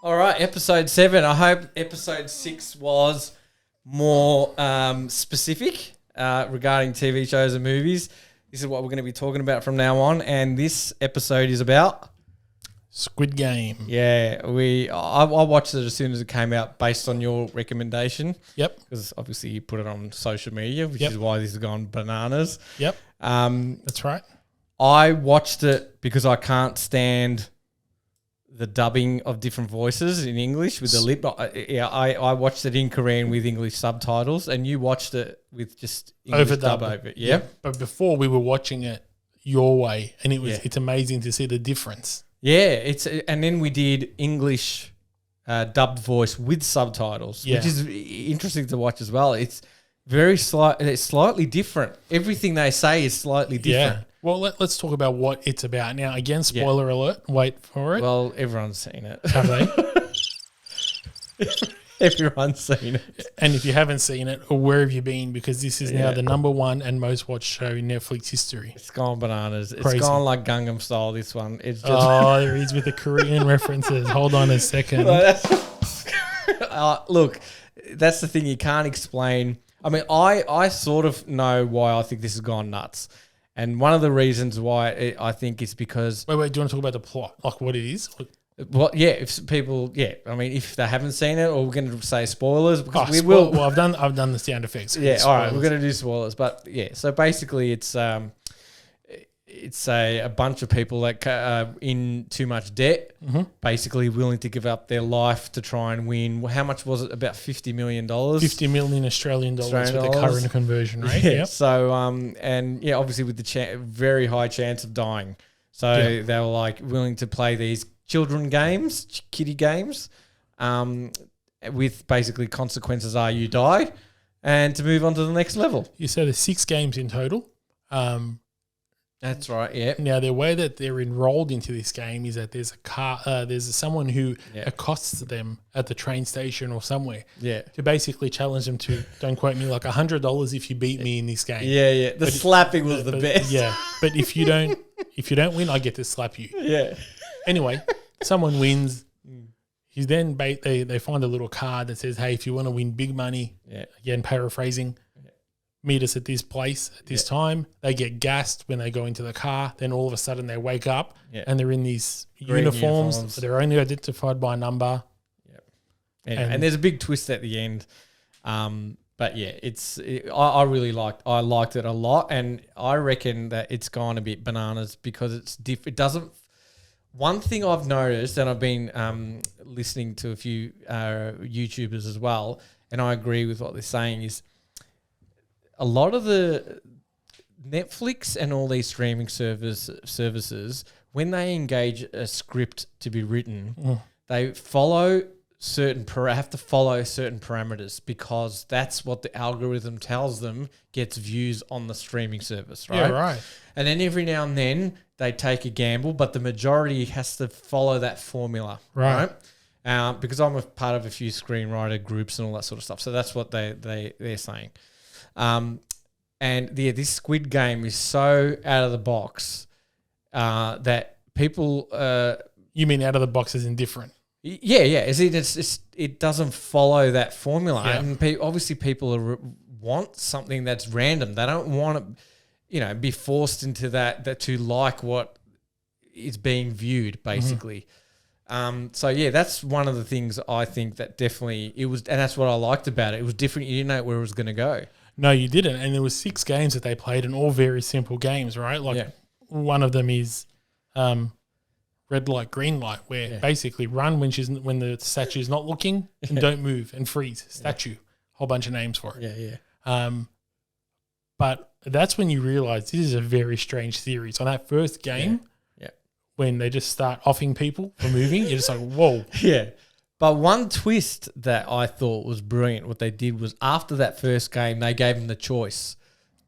All right, episode 7. I hope episode 6 was more specific regarding TV shows and movies. This is what we're going to be talking about from now on, and this episode is about Squid Game. Yeah, I watched it as soon as it came out based on your recommendation. Yep. Because obviously you put it on social media, which Yep. is why this has gone bananas. Yep. That's right. I watched it because I can't stand the dubbing of different voices in English with the lip. I watched it in Korean with English subtitles, and you watched it with just English dub over it. Yeah? But before we were watching it your way, and it's amazing to see the difference. Yeah, and then we did English dubbed voice with subtitles, which is interesting to watch as well. It's it's slightly different. Everything they say is slightly different. Yeah. Well, let's talk about what it's about. Now, again, spoiler alert. Wait for it. Well, everyone's seen it. Have they? Everyone's seen it. And if you haven't seen it, or where have you been? Because this is now the number 1 and most watched show in Netflix history. It's gone bananas. Crazy. It's gone like Gangnam Style, this one. It's just there is with the Korean references. Hold on a second. Look, that's the thing. You can't explain. I mean, I sort of know why I think this has gone nuts. And one of the reasons why I think is because... Wait, do you want to talk about the plot? Like what it is? Well, yeah, if people... Yeah, I mean, if they haven't seen it, or we're going to say spoilers, because we will. will... Well, I've done the sound effects. Yeah, all right, we're going to do spoilers. But yeah, so basically it's a bunch of people that are in too much debt, basically willing to give up their life to try and win. How much was it? About $50 million? 50 million Australian dollars with the current conversion rate. Yeah. Yep. So, and yeah, obviously with the very high chance of dying. So they were like willing to play these children games, kiddie games, with basically consequences are you die and to move on to the next level. You said there's 6 games in total. That's right. Yeah. Now, the way that they're enrolled into this game is that there's there's someone who accosts them at the train station or somewhere. Yeah. To basically challenge them to, don't quote me, like $100 if you beat me in this game. Yeah, yeah. The slapping was the best. Yeah. But if you don't win, I get to slap you. Yeah. Anyway, someone wins. You then they find a little card that says, "Hey, if you want to win big money," again paraphrasing, meet us at this place at this time. They get gassed when they go into the car. Then all of a sudden they wake up and they're in these uniforms. They're only identified by number. Yep. And there's a big twist at the end. But yeah, I really liked it a lot, and I reckon that it's gone a bit bananas because it's it doesn't. One thing I've noticed, and I've been listening to a few YouTubers as well, and I agree with what they're saying, is a lot of the Netflix and all these streaming services, when they engage a script to be written, they follow have to follow certain parameters because that's what the algorithm tells them gets views on the streaming service, right? Yeah, right. And then every now and then they take a gamble, but the majority has to follow that formula, right? Because I'm a part of a few screenwriter groups and all that sort of stuff. So that's what they're saying. And yeah, this Squid Game is so out of the box that people... you mean out of the box as in different? Yeah. It doesn't follow that formula. Yeah. And obviously people want something that's random. They don't want to, be forced into that to like what is being viewed, basically. So yeah, that's one of the things I think that definitely it was, and that's what I liked about it. It was different. You didn't know where it was going to go. No, you didn't. And there was 6 games that they played, and all very simple games, right? Like one of them is red light, green light, where basically run when the statue's not looking, and don't move, and freeze. Statue, whole bunch of names for it. But that's when you realize this is a very strange series. On that first game, when they just start offing people for moving, you're just like, whoa. Yeah. But one twist that I thought was brilliant, what they did was after that first game, they gave them the choice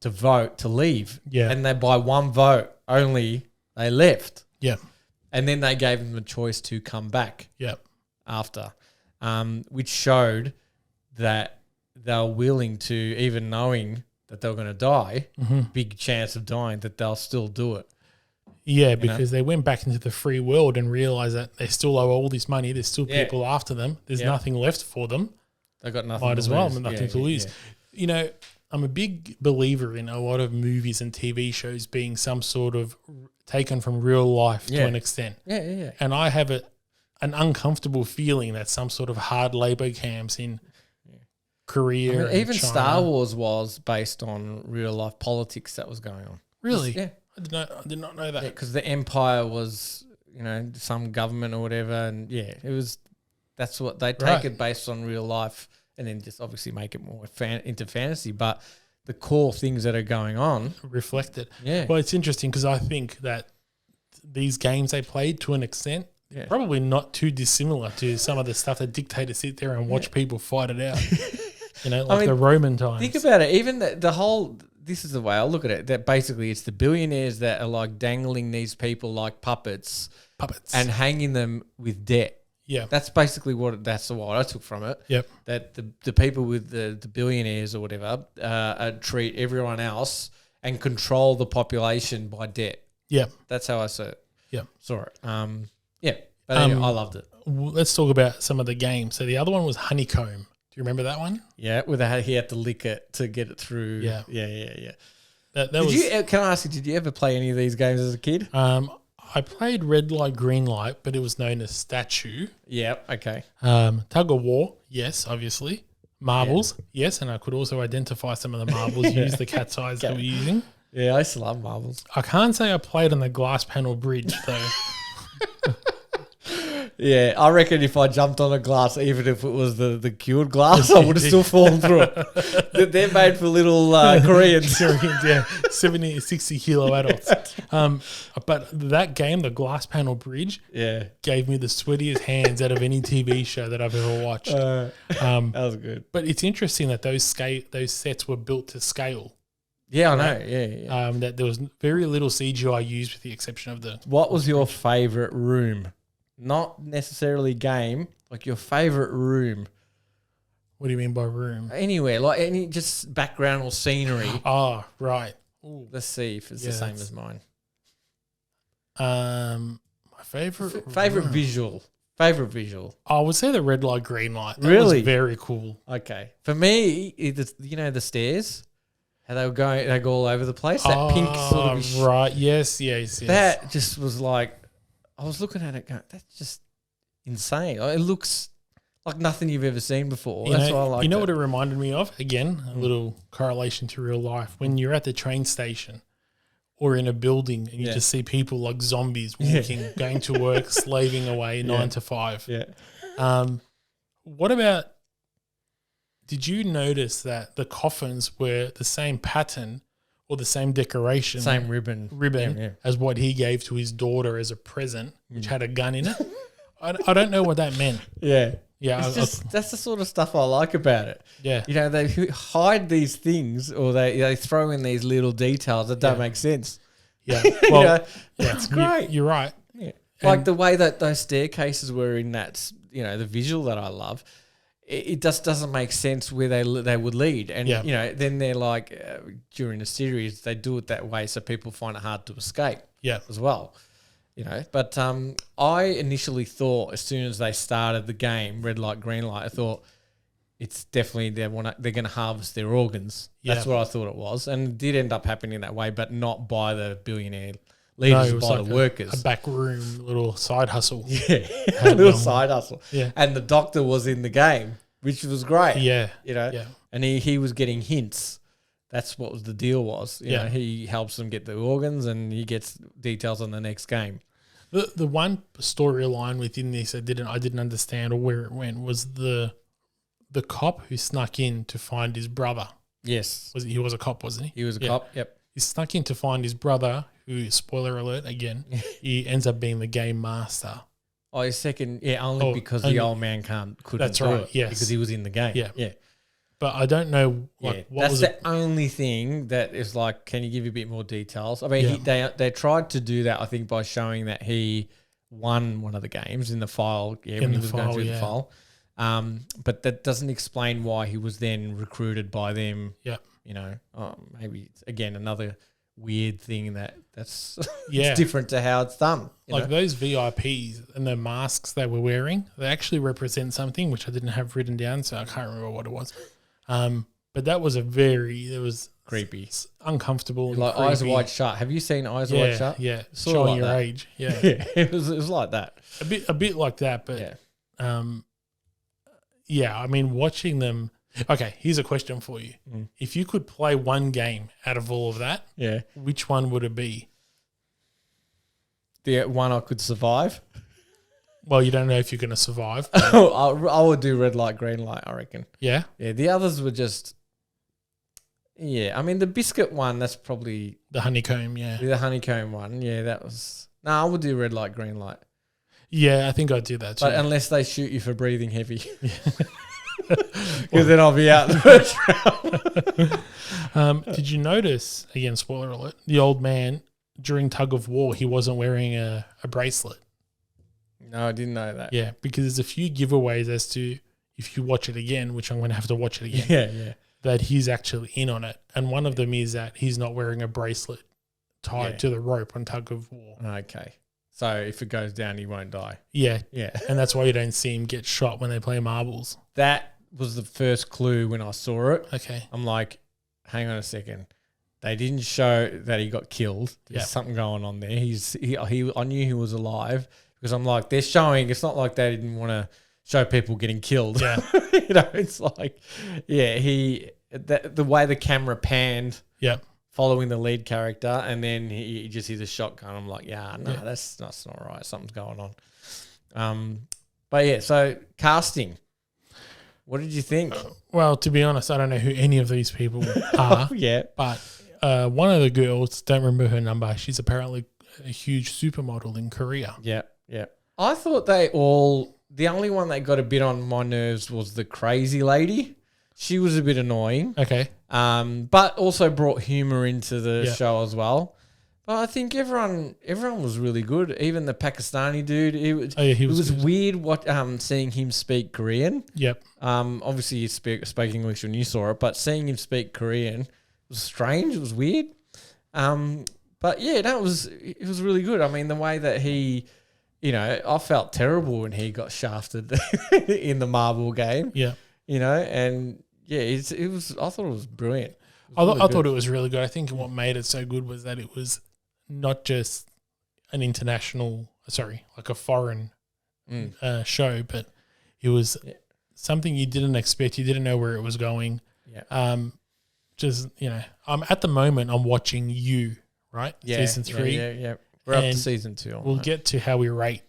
to vote to leave. Yeah. And they, by one vote only, they left. Yeah. And then they gave them the choice to come back. Yeah. After, which showed that they were willing to, even knowing that they were going to die, big chance of dying, that they'll still do it. Yeah, because they went back into the free world and realized that they still owe all this money. There's still people after them. There's nothing left for them. They've got nothing Might to as lose. well, nothing to lose. Yeah. You know, I'm a big believer in a lot of movies and TV shows being some sort of taken from real life to an extent. Yeah. And I have an uncomfortable feeling that some sort of hard labor camps in Korea. Even China. Star Wars was based on real life politics that was going on. Really? Yeah. I did not know that. Because the Empire was, some government or whatever, and that's what they take it based on real life, and then just obviously make it more into fantasy. But the core things that are going on reflected. Yeah. Well, it's interesting because I think that these games they played to an extent, probably not too dissimilar to some of the stuff that dictators sit there and watch people fight it out. The Roman times. Think about it. Even the whole. This is the way I look at it. That basically it's the billionaires that are like dangling these people like puppets, and hanging them with debt. Yeah, that's basically what I took from it. Yep, that the people with the billionaires or whatever treat everyone else and control the population by debt. Yeah, that's how I saw it. Yeah, saw it. But anyway, I loved it. Let's talk about some of the games. So the other one was Honeycomb. Do you remember that one? Yeah, where he had to lick it to get it through. Yeah. Can I ask you, did you ever play any of these games as a kid? I played Red Light, Green Light, but it was known as Statue. Yeah, okay. Tug of War, yes, obviously. Marbles, yes, and I could also identify some of the marbles, use the cat's eyes that we're using. Yeah, I used to love marbles. I can't say I played on the glass panel bridge, though. Yeah, I reckon if I jumped on a glass, even if it was the cured glass, I would have still fallen through it. They're made for little Koreans. 70, 60 kilo adults. But that game, the glass panel bridge, gave me the sweatiest hands out of any TV show that I've ever watched. That was good. But it's interesting that those sets were built to scale. Yeah, I know. Yeah. That there was very little CGI used with the exception of the... What was your favourite room? Not necessarily game, like your favourite room. What do you mean by room? Anywhere, like any just background or scenery. Oh, right. Ooh. Let's see if it's the same as mine. My favourite visual. Favorite visual. I would say the Red Light, Green Light. That really? was very cool. Okay. For me, the stairs, how they go all over the place. That pink sort of... right. Yes. That just was like... I was looking at it going, that's just insane. It looks like nothing you've ever seen before. That's why I like it. You know what it reminded me of? Again, a little correlation to real life. When you're at the train station or in a building and you just see people like zombies walking, going to work, slaving away 9 to 5. Yeah. What about, did you notice that the coffins were the same pattern or the same decoration, same ribbon as what he gave to his daughter as a present, which had a gun in it? I don't know what that meant. Yeah. It's that's the sort of stuff I like about it. Yeah. They hide these things or they throw in these little details that don't make sense. Yeah. Well, it's great. You're right. Yeah. Like the way that those staircases were in that, the visual that I love. It just doesn't make sense where they would lead. And, then they're like, during the series, they do it that way so people find it hard to escape as well. But I initially thought as soon as they started the game, Red Light, Green Light, I thought it's definitely they're going to harvest their organs. That's what I thought it was. And it did end up happening that way, but not by the billionaire leaders, by the workers. A back room little side hustle. Yeah, a little side hustle. Yeah. And the doctor was in the game, which was great. Yeah. And he was getting hints. That's what the deal was. You know, he helps them get the organs and he gets details on the next game. The one storyline within this I didn't understand or where it went was the cop who snuck in to find his brother. Yes. He was a cop, wasn't he? He was a cop, yep. He snuck in to find his brother, who, spoiler alert again, he ends up being the game master. Oh, his second, only because the old man couldn't do it. Yes. Because he was in the game. Yeah. But I don't know what that's was the only thing that is like, can you give a bit more details? I mean, they tried to do that, I think, by showing that he won one of the games in the file. Yeah, when he was going through the file. But that doesn't explain why he was then recruited by them. Yeah. Maybe it's, again, another weird thing that's Yeah. it's different to how it's done. Like those VIPs and the masks they were wearing, they actually represent something which I didn't have written down, so I can't remember what it was. But that was it was creepy, uncomfortable, and like creepy. Eyes Wide Shut. Have you seen Eyes Wide Shut? Yeah, Sort of showing like your that. age. Yeah, Yeah, it was like that. a bit like that. But Yeah. I mean, watching them. Okay, here's a question for you: if you could play one game out of all of that, Yeah. which one would it be? The one I could survive. Well, you don't know if you're going to survive. I would do red light, green light, I reckon. Yeah, Yeah, the others were just. Yeah, I mean the biscuit one. That's probably the honeycomb. Yeah, the honeycomb one. Yeah, that was. No, I would do red light, green light. yeah, I think I'd do that too. But unless they shoot you for breathing heavy, because then I'll be out in the first round. Did you notice, again, spoiler alert, the old man during tug of war, he wasn't wearing a bracelet? No, I didn't know that. Yeah, because there's a few giveaways as to, if you watch it again, which I'm going to have to watch it again, Yeah. that he's actually in on it. And one of them is that he's not wearing a bracelet tied to the rope on tug of war. Okay. So if it goes down, he won't die. Yeah. Yeah. And that's why you don't see him get shot when they play marbles. That was the first clue when I saw it. Okay. I'm like, hang on a second. They didn't show that he got killed. There's something going on there. I knew he was alive because I'm like, they're showing. It's not like they didn't want to show people getting killed. Yeah. It's like, the way the camera panned. Yep. Following the lead character, and then he just hears a shotgun. I'm like, that's not right. Something's going on. But yeah, so casting. What did you think? Well, to be honest, I don't know who any of these people are. Yeah. But one of the girls, don't remember her number, she's apparently a huge supermodel in Korea. Yeah, yeah. I thought the only one that got a bit on my nerves was the crazy lady. She was a bit annoying. Okay. But also brought humor into the show as well. But I think everyone was really good. Even the Pakistani dude. It was weird seeing him speak Korean. Yep. Obviously he spoke English when you saw it, but seeing him speak Korean was strange. It was weird. But yeah, it was really good. I mean, the way that he, I felt terrible when he got shafted in the marble game. Yeah. And yeah, it was. I thought it was brilliant. I thought it was really good. I think what made it so good was that it was not just an like a foreign show, but it was something you didn't expect. You didn't know where it was going. Yeah. At the moment I'm watching You, right? Yeah. Season 3. Yeah. We're up to season 2. We'll get to how we rate,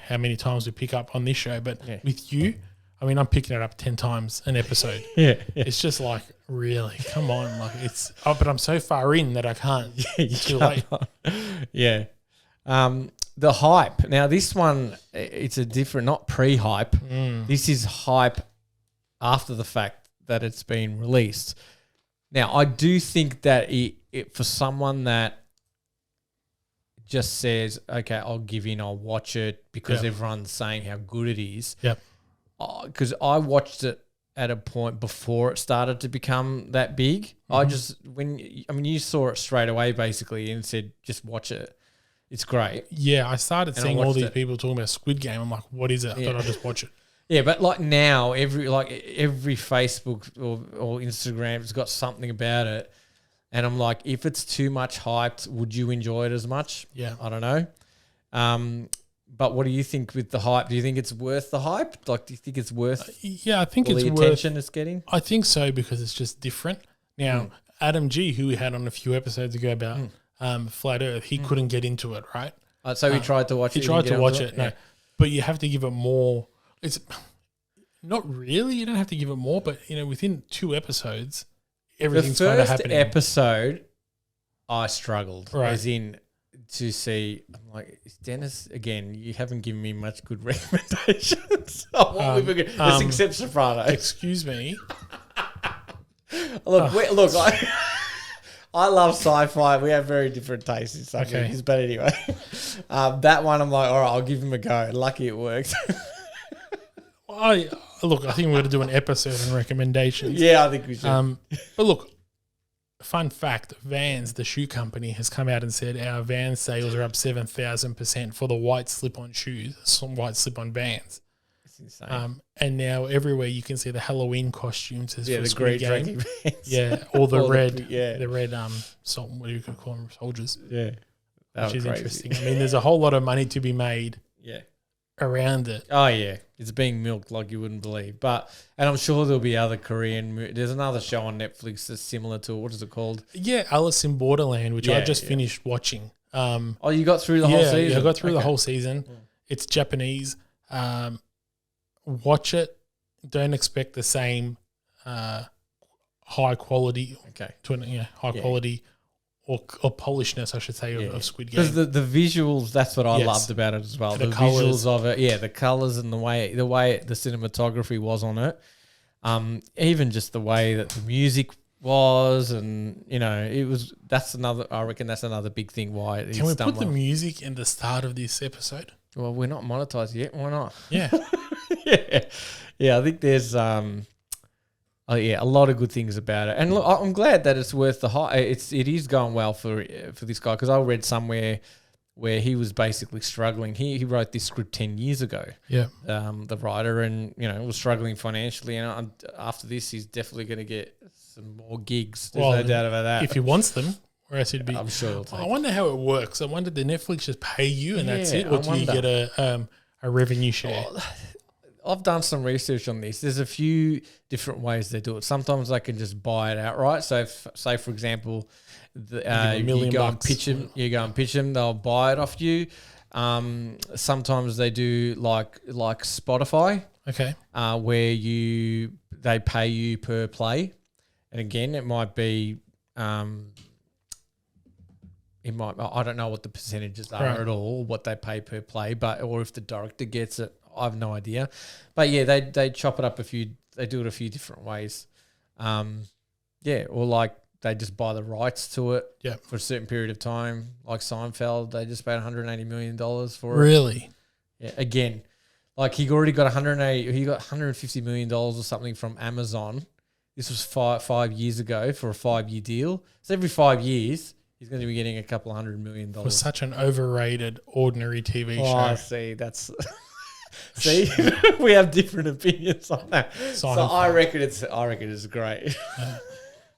how many times we pick up on this show. But with You, I mean, I'm picking it up 10 times an episode. Yeah. It's just like, really, come on. Like but I'm so far in that I can't. It's too late. Yeah. The hype. Now, this one, it's a different, not pre-hype. This is hype after the fact that it's been released. Now, I do think that it for someone that just says, okay, I'll give in, I'll watch it because everyone's saying how good it is. Yep. Because I watched it at a point before it started to become that big. You saw it straight away basically and said, just watch it. It's great. Yeah, I started seeing all these people talking about Squid Game. I'm like, what is it? I thought I'd just watch it. Yeah, but like now, every Facebook or Instagram has got something about it. And I'm like, if it's too much hyped, would you enjoy it as much? Yeah. I don't know. But what do you think with the hype? Do you think it's worth the hype? Like, do you think it's worth I think it's the worth attention it's getting? I think so because it's just different. Now, Adam G, who we had on a few episodes ago about Flat Earth, he couldn't get into it, right? So he tried to watch it. He tried to watch it, no. But you have to give it more. It's not really. You don't have to give it more, but, within 2 episodes, everything's going to happen. The first episode, I struggled. Right. As in, to see, I'm like, Dennis, again, you haven't given me much good recommendations. Let's accept Sopranos. Excuse me. Look, I love sci-fi. We have very different tastes in some movies, but anyway. That one, I'm like, all right, I'll give him a go. Lucky it worked. I think we're going to do an episode on recommendations. Yeah, I think we should. But look, fun fact, Vans, the shoe company, has come out and said our Vans sales are up 7,000% for the white slip-on shoes, some white slip-on Vans. It's insane. And now everywhere you can see the Halloween costumes for the Squid green Game. Vans. Yeah, or the Or red, the red what do you call them, soldiers? Yeah, Which is interesting. I mean, there's a whole lot of money to be made. Yeah. Around it. Oh yeah, it's being milked like you wouldn't believe. And I'm sure there'll be other Korean. There's another show on Netflix that's similar to what is it called? Yeah, Alice in Borderland, which I just finished watching. Oh, you got through the whole season? Yeah, I got through the whole season. It's Japanese. Watch it. Don't expect the same high quality. Okay. Quality. Or polishness, I should say, of Squid Game. Because the visuals, that's what I loved about it as well. The visuals of it, the colours and the way the cinematography was on it. Even just the way that the music was, and it was. I reckon that's another big thing why it's Can we done put the music in the start of this episode? Well, we're not monetized yet. Why not? Yeah, yeah. I think there's a lot of good things about it, and look, I'm glad that it's worth the hype. It is going well for this guy, because I read somewhere where he was basically struggling. He wrote this script 10 years ago. Yeah, the writer, and was struggling financially, and after this, he's definitely going to get some more gigs. There's no doubt about that. If he wants them, or else he'd be. I'm sure. I wonder how it works. I wonder, did Netflix just pay you and that's it, or do you get a revenue share? I've done some research on this. There's a few different ways they do it. Sometimes they can just buy it outright. So, say for example, you go and pitch them. They'll buy it off you. Sometimes they do like Spotify. Okay. Where they pay you per play, and again, it might be. I don't know what the percentages are at all, what they pay per play, or if the director gets it. I have no idea, but yeah, they chop it up they do it a few different ways, or like they just buy the rights to it for a certain period of time, like Seinfeld, they just paid $180 million for it. Really? Yeah, again, like he got $150 million or something from Amazon. This was 5 years ago for a 5-year deal. So every 5 years, he's going to be getting a couple $100 million. For such an overrated, ordinary TV show. I see. That's... See, we have different opinions on that. So I reckon it's great.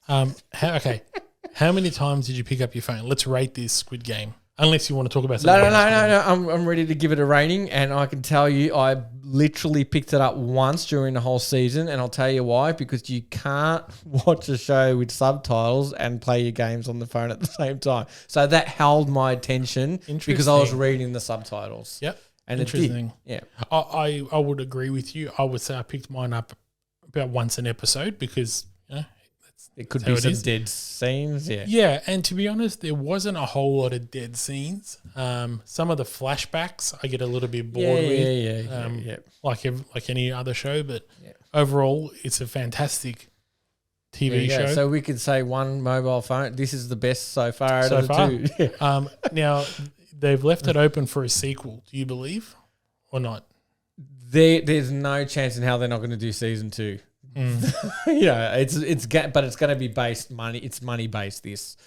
How many times did you pick up your phone? Let's rate this Squid Game. Unless you want to talk about something. No. I'm ready to give it a rating, and I can tell you, I literally picked it up once during the whole season, and I'll tell you why. Because you can't watch a show with subtitles and play your games on the phone at the same time. So that held my attention because I was reading the subtitles. Yep. And interesting. Yeah. I would agree with you. I would say I picked mine up about once an episode because it could be some dead scenes. Yeah. Yeah, and to be honest, there wasn't a whole lot of dead scenes. Some of the flashbacks I get a little bit bored with. Yeah. Like any other show, but overall, it's a fantastic TV show. So we could say one mobile phone. This is the best so far out of the two. Now. They've left it open for a sequel. Do you believe or not? There's no chance in hell they're not going to do season 2. But it's going to be based money. It's money based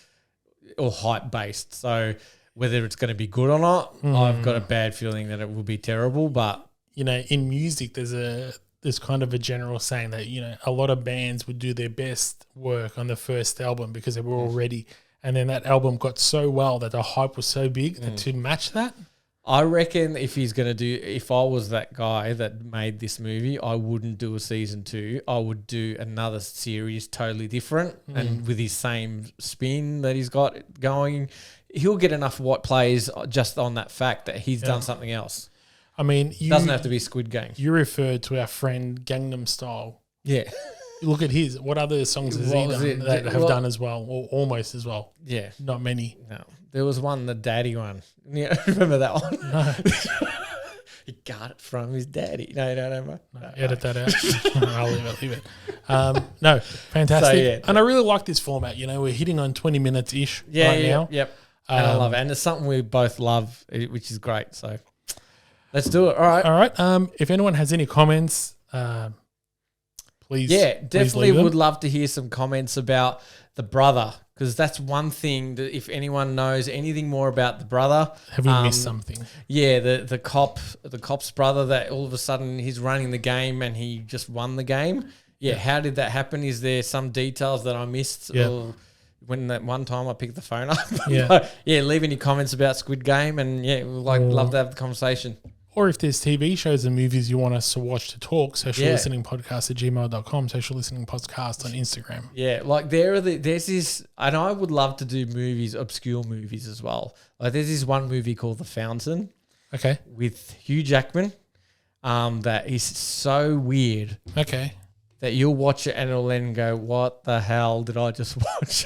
or hype based. So whether it's going to be good or not, I've got a bad feeling that it will be terrible. But in music, there's kind of a general saying that a lot of bands would do their best work on the first album because they were all ready. And then that album got so well that the hype was so big that to match that. I reckon if I was that guy that made this movie, I wouldn't do a season 2. I would do another series totally different and with his same spin that he's got going. He'll get enough plays just on that fact that he's done something else. I mean, doesn't have to be Squid Game. You referred to our friend Gangnam Style. Yeah. Look at his. What other songs has he done that have done as well, or almost as well? Yeah, not many. No, there was one, the daddy one. Yeah, remember that one? No, he got it from his daddy. No. Edit that out. I'll leave it. No, fantastic. And I really like this format. We're hitting on 20 minutes ish now. Yep. And I love it, and it's something we both love, which is great. So let's do it. All right. If anyone has any comments. please. Yeah, please definitely leave them. would love to hear some comments about the brother, because that's one thing that if anyone knows anything more about the brother. Have we missed something? Yeah, the cop's brother that all of a sudden he's running the game and he just won the game. Yeah, how did that happen? Is there some details that I missed? Yeah. Or when that one time I picked the phone up? Yeah. Yeah, leave any comments about Squid Game, and yeah, we'd love to have the conversation. Or if there's TV shows and movies you want us to watch to talk, sociallisteningpodcast@gmail.com, social listening podcast on Instagram. Yeah, like there's this, and I would love to do movies, obscure movies as well. Like there's this one movie called The Fountain. Okay. With Hugh Jackman, that is so weird. Okay. That you'll watch it and it'll then go, what the hell did I just watch?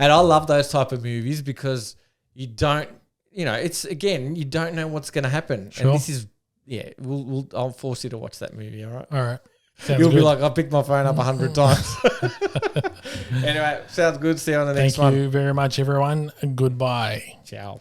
And I love those type of movies because you don't, it's, again, you don't know what's going to happen. Sure. And this is, I'll force you to watch that movie, all right? All right. Sounds You'll good. be like, I picked my phone up 100 times. Anyway, sounds good. See you on the next one. Thank you very much, everyone. Goodbye. Ciao.